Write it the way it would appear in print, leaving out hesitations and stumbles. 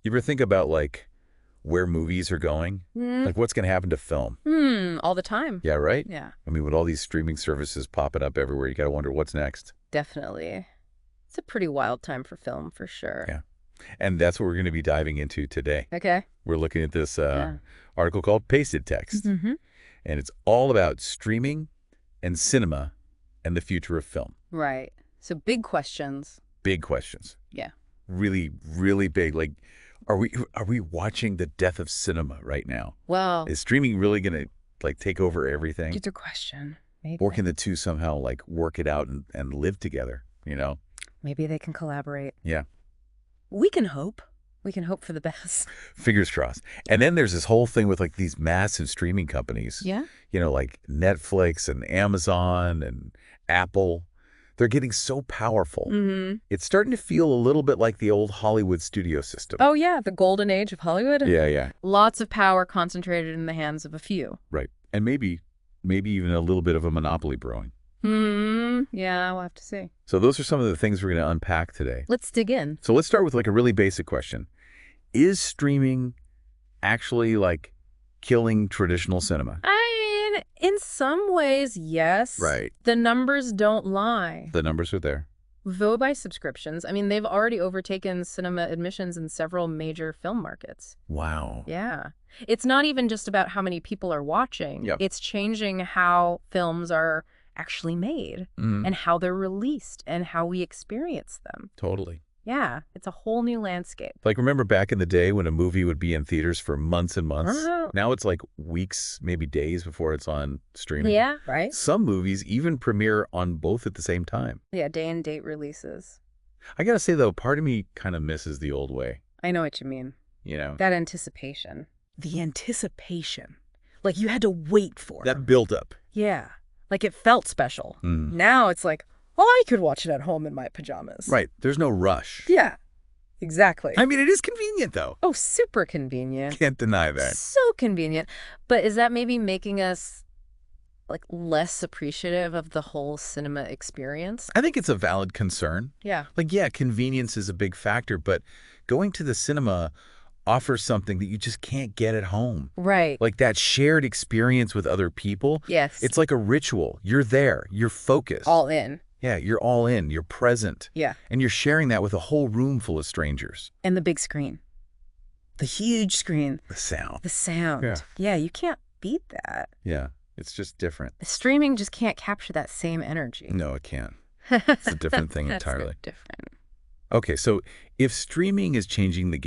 You ever think about like where movies are going? Mm, Like what's going to happen to film? all the time. Yeah, right? Yeah, I mean, with all these streaming services popping up everywhere, you got to wonder what's next. definitely. It's a pretty wild time for film, for sure. Yeah. And that's what we're going to be diving into today. Okay. We're looking at this Yeah. article called Pasted Text, Mm-hmm. and it's all about streaming and cinema and the future of film. Right. So big questions. Big questions. Yeah. Really, really big. Like, are we watching the death of cinema right now? Well, Is streaming really going to like take over everything? it's a question. Maybe. Or can the two somehow like work it out and live together, you know? Maybe they can collaborate. Yeah. We can hope. We can hope for the best. Fingers crossed. And then there's this whole thing with like these massive streaming companies, Yeah. like Netflix and Amazon and Apple. They're getting so powerful. Mm-hmm. It's starting to feel a little bit like the old Hollywood studio system. Oh, yeah. The golden age of Hollywood. Yeah, yeah. Lots of power concentrated in the hands of a few. Right. And maybe even a little bit of a monopoly brewing. Yeah, we'll have to see. So those are some of the things we're going to unpack today. Let's dig in. So let's start with like a really basic question. Is streaming actually like killing traditional cinema? I mean, in some ways, yes. Right. The numbers don't lie. The numbers are there. Vote by subscriptions. I mean, they've already overtaken cinema admissions in several major film markets. Wow. Yeah. It's not even just about how many people are watching. Yep. It's changing how films are actually made and how they're released and how we experience them. Totally. Yeah, it's a whole new landscape. Like remember back in the day when a movie would be in theaters for months and months? Uh-huh. Now it's like weeks, maybe days before it's on streaming. Yeah, right? Some movies even premiere on both at the same time. Yeah, day and date releases. I gotta say though, part of me kind of misses the old way, I know what you mean. you know? That anticipation. The anticipation. Like you had to wait for it. That build-up. Yeah. Like it felt special. Mm. Now it's like, oh, I could watch it at home in my pajamas. Right. There's no rush. Yeah, exactly. I mean, it is convenient though. Oh, super convenient. Can't deny that. So convenient. But is that maybe making us like less appreciative of the whole cinema experience? I think it's a valid concern. Yeah. Like, yeah, convenience is a big factor, but going to the cinema offers something that you just can't get at home. Right. Like that shared experience with other people. Yes. It's like a ritual. You're there. You're focused. all in. Yeah, you're all in. You're present. Yeah. And you're sharing that with a whole room full of strangers. And the big screen. The huge screen. The sound. The sound. Yeah. Yeah, you can't beat that. Yeah, it's just different. Streaming just can't capture that same energy. No, it can't. It's a different thing That's entirely. different. Okay, so if streaming is changing the